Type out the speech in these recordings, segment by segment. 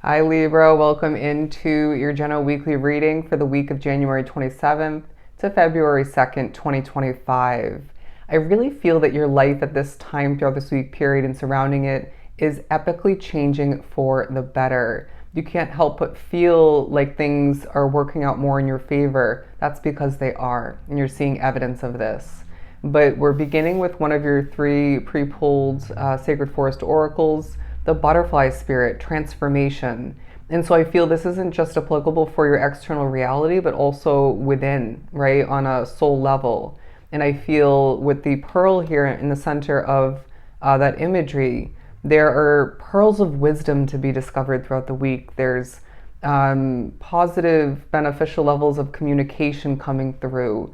Hi Libra, welcome into your general weekly reading for the week of January 27th to February 2nd, 2025. I really feel that your life at this time throughout this week period and surrounding it is epically changing for the better. You can't help but feel like things are working out more in your favor. That's because they are, and you're seeing evidence of this. But we're beginning with one of your three pre-pulled Sacred Forest oracles, the butterfly spirit, transformation. And so I feel this isn't just applicable for your external reality, but also within, right, on a soul level. And I feel with the pearl here in the center of that imagery, there are pearls of wisdom to be discovered throughout the week. There's positive, beneficial levels of communication coming through,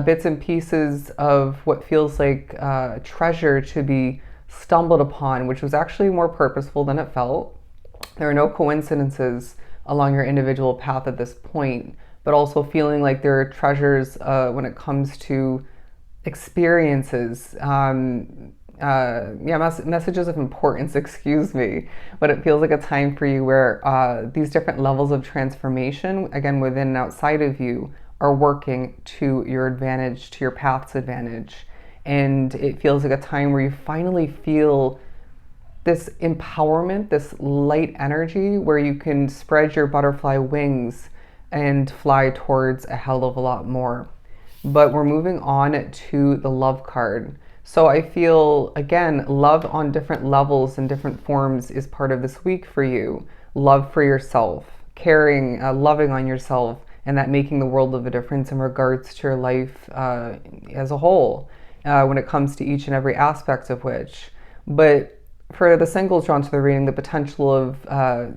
bits and pieces of what feels like treasure to be stumbled upon, which was actually more purposeful than it felt. There are no coincidences along your individual path at this point, but also feeling like there are treasures when it comes to experiences, messages of importance, excuse me, but it feels like a time for you where these different levels of transformation, again, within and outside of you, are working to your advantage, to your path's advantage. And it feels like a time where you finally feel this empowerment, this light energy where you can spread your butterfly wings and fly towards a hell of a lot more. But we're moving on to the love card. So I feel, again, love on different levels and different forms is part of this week for you. Love for yourself, caring, loving on yourself, and that making the world of a difference in regards to your life as a whole, when it comes to each and every aspect of which. But for the singles drawn to the reading, the potential of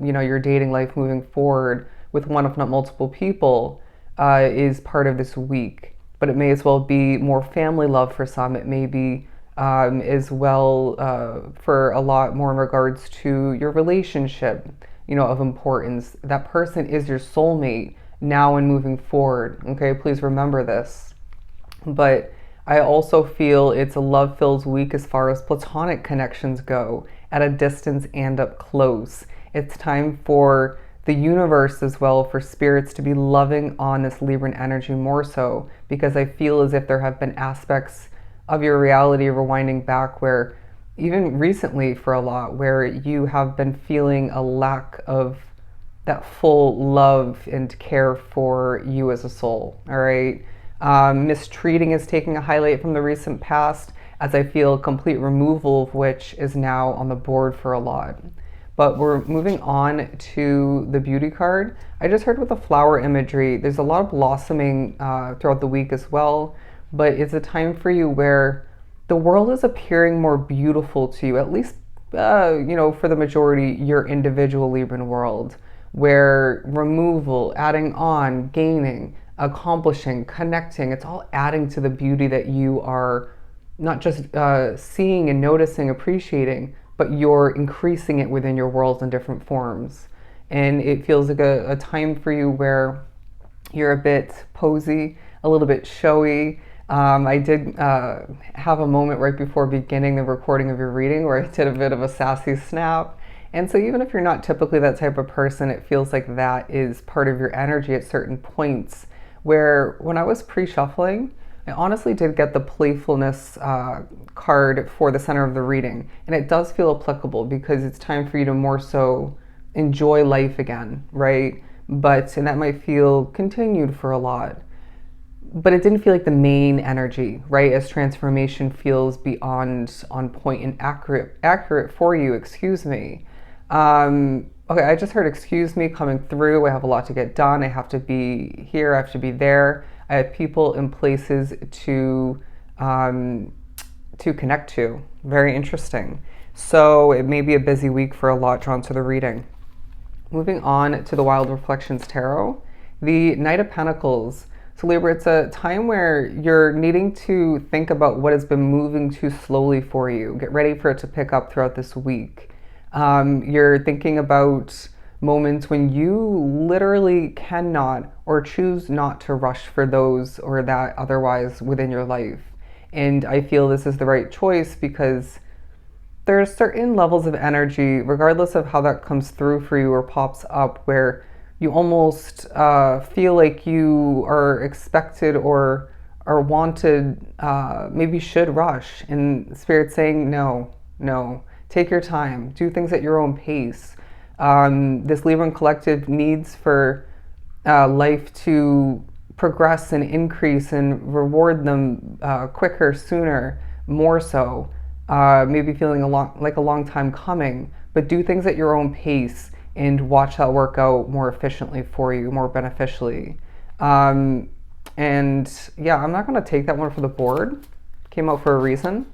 your dating life moving forward with one, if not multiple people, is part of this week. But it may as well be more family love for some. It may be as well for a lot more in regards to your relationship, of importance. That person is your soulmate now and moving forward. Okay, please remember this. But I also feel it's a love-filled week as far as platonic connections go, at a distance and up close. It's time for the universe as well, for spirits to be loving on this Libran energy more so, because I feel as if there have been aspects of your reality rewinding back where, even recently for a lot, where you have been feeling a lack of that full love and care for you as a soul, all right? Mistreating is taking a highlight from the recent past, as I feel complete removal of which is now on the board for a lot. But we're moving on to the beauty card. I just heard with the flower imagery, there's a lot of blossoming throughout the week as well, but it's a time for you where the world is appearing more beautiful to you, at least, for the majority, your individual Libran world, where removal, adding on, gaining, accomplishing, connecting, it's all adding to the beauty that you are not just seeing and noticing, appreciating, but you're increasing it within your worlds in different forms. And it feels like a time for you where you're a bit posy, a little bit showy. I did have a moment right before beginning the recording of your reading where I did a bit of a sassy snap. And so even if you're not typically that type of person, it feels like that is part of your energy at certain points, where when I was pre-shuffling, I honestly did get the playfulness card for the center of the reading. And it does feel applicable because it's time for you to more so enjoy life again, right? And that might feel continued for a lot. But it didn't feel like the main energy, right? As transformation feels beyond on point and accurate for you, excuse me. Okay, I just heard excuse me coming through. I have a lot to get done. I have to be here. I have to be there. I have people and places to connect to. Very interesting. So it may be a busy week for a lot drawn to the reading. Moving on to the Wild Reflections Tarot, the Knight of Pentacles. So Libra, it's a time where you're needing to think about what has been moving too slowly for you. Get ready for it to pick up throughout this week. You're thinking about moments when you literally cannot or choose not to rush for those or that otherwise within your life. And I feel this is the right choice because there's certain levels of energy, regardless of how that comes through for you or pops up, where you almost feel like you are expected or wanted, maybe should rush. And Spirit saying, no, no, take your time, do things at your own pace. This Libran collective needs for life to progress and increase and reward them quicker, sooner, more so. Maybe feeling like a long time coming, but do things at your own pace and watch that work out more efficiently for you, more beneficially. And yeah, I'm not going to take that one for the board. Came out for a reason.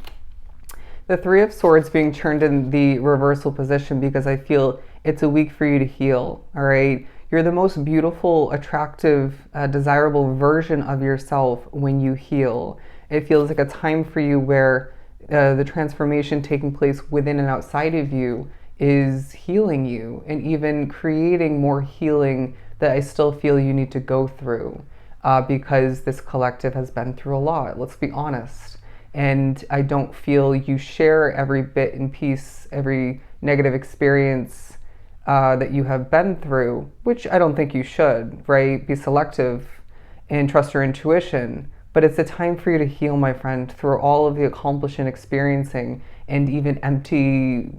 The Three of Swords being turned in the reversal position because I feel it's a week for you to heal, all right? You're the most beautiful, attractive, desirable version of yourself when you heal. It feels like a time for you where the transformation taking place within and outside of you is healing you and even creating more healing that I still feel you need to go through because this collective has been through a lot, let's be honest. And I don't feel you share every bit and piece, every negative experience that you have been through, which I don't think you should, right? Be selective and trust your intuition. But it's a time for you to heal, my friend, through all of the accomplishing, experiencing, and even empty,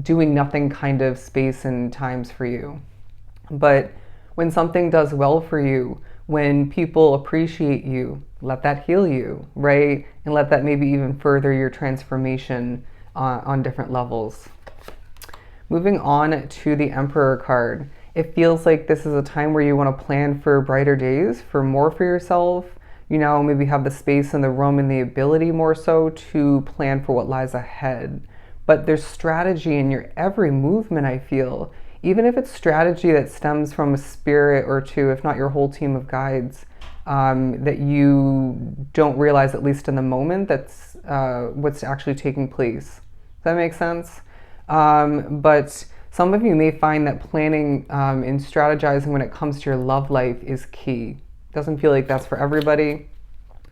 doing nothing kind of space and times for you. But when something does well for you, when people appreciate you, let that heal you, right? And let that maybe even further your transformation on different levels. Moving on to the Emperor card. It feels like this is a time where you want to plan for brighter days, for more for yourself. You know, maybe have the space and the room and the ability more so to plan for what lies ahead. But there's strategy in your every movement, I feel. Even if it's strategy that stems from a spirit or two, if not your whole team of guides, that you don't realize, at least in the moment, that's what's actually taking place. Does that make sense? But some of you may find that planning and strategizing when it comes to your love life is key. Doesn't feel like that's for everybody.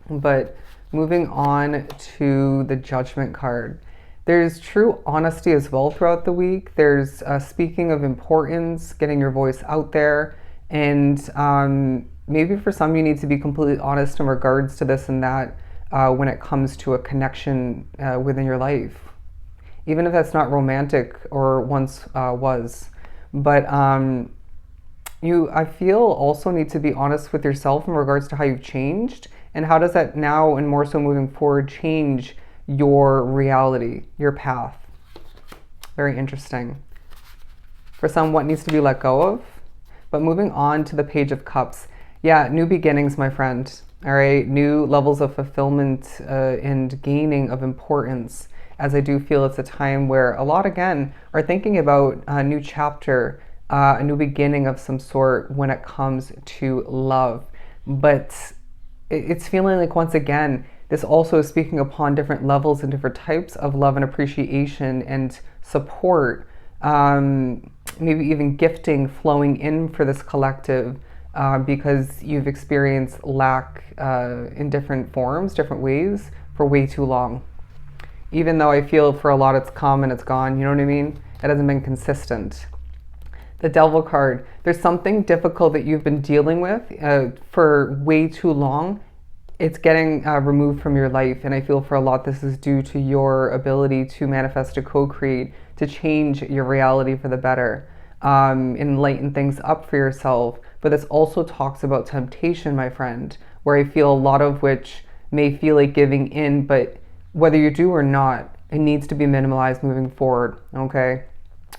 But moving on to the Judgment card. There's true honesty as well throughout the week. There's speaking of importance, getting your voice out there. And maybe for some you need to be completely honest in regards to this and that when it comes to a connection within your life. Even if that's not romantic or once was. But I feel also need to be honest with yourself in regards to how you've changed and how does that now and more so moving forward change your reality, your path. Very interesting. For some, what needs to be let go of. But moving on to the Page of Cups. Yeah, new beginnings, my friend. All right, new levels of fulfillment and gaining of importance. As I do feel it's a time where a lot, again, are thinking about a new chapter, a new beginning of some sort when it comes to love. But it's feeling like, once again, this also is speaking upon different levels and different types of love and appreciation and support, maybe even gifting flowing in for this collective because you've experienced lack in different forms, different ways for way too long. Even though I feel for a lot it's come and it's gone, you know what I mean? It hasn't been consistent. The Devil card. There's something difficult that you've been dealing with for way too long. It's getting removed from your life, and I feel for a lot this is due to your ability to manifest, to co-create, to change your reality for the better, and lighten things up for yourself. But this also talks about temptation, my friend, where I feel a lot of which may feel like giving in, but whether you do or not, it needs to be minimalized moving forward, okay?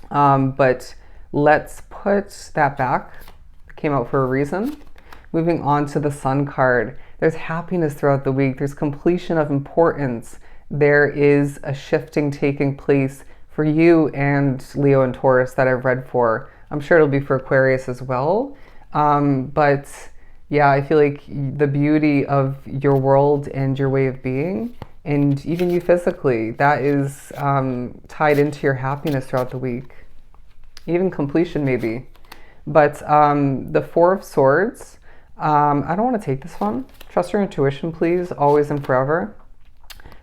But let's put that back. It came out for a reason. Moving on to the Sun card. There's happiness throughout the week. There's completion of importance. There is a shifting taking place for you and Leo and Taurus that I've read for. I'm sure it'll be for Aquarius as well. But yeah, I feel like the beauty of your world and your way of being, and even you physically, that is tied into your happiness throughout the week. Even completion maybe. But the Four of Swords, I don't want to take this one. Trust your intuition, please, always and forever.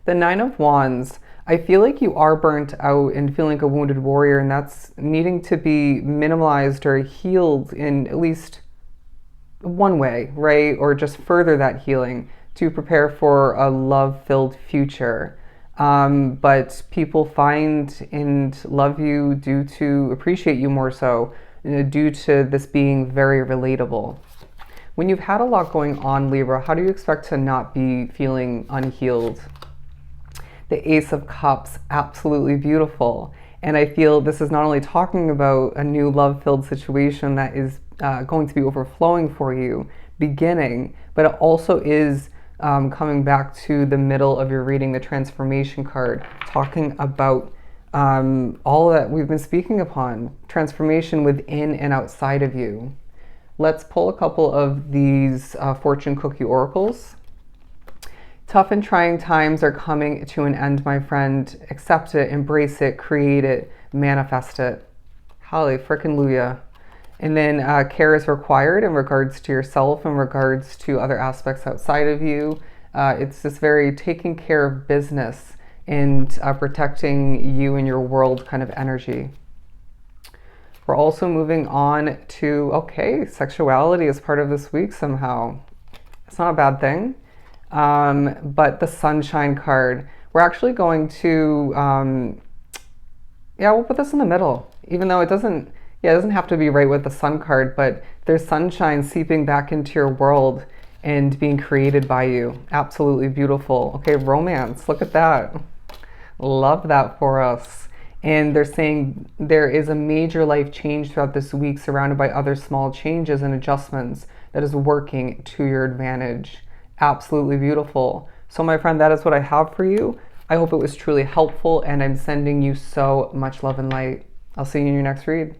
The Nine of Wands, I feel like you are burnt out and feeling like a wounded warrior, and that's needing to be minimalized or healed in at least one way, right? Or just further that healing to prepare for a love filled future. But people find and love you due to appreciate you more so, due to this being very relatable. When you've had a lot going on, Libra, how do you expect to not be feeling unhealed? The Ace of Cups, absolutely beautiful. And I feel this is not only talking about a new love filled situation that is going to be overflowing for you, beginning, but it also is coming back to the middle of your reading, the transformation card, talking about all that we've been speaking upon, transformation within and outside of you. Let's pull a couple of these fortune cookie oracles. Tough and trying times are coming to an end, my friend. Accept it, embrace it, create it, manifest it. Holly frickin' Luya. And then care is required in regards to yourself, in regards to other aspects outside of you. It's this very taking care of business and protecting you and your world kind of energy. We're also moving on to, okay, sexuality is part of this week somehow. It's not a bad thing. But the sunshine card, we're actually going to, we'll put this in the middle, even though it doesn't have to be right with the sun card, but there's sunshine seeping back into your world and being created by you. Absolutely beautiful. Okay, romance, look at that. Love that for us. And they're saying there is a major life change throughout this week surrounded by other small changes and adjustments that is working to your advantage. Absolutely beautiful. So my friend, that is what I have for you. I hope it was truly helpful, and I'm sending you so much love and light. I'll see you in your next read.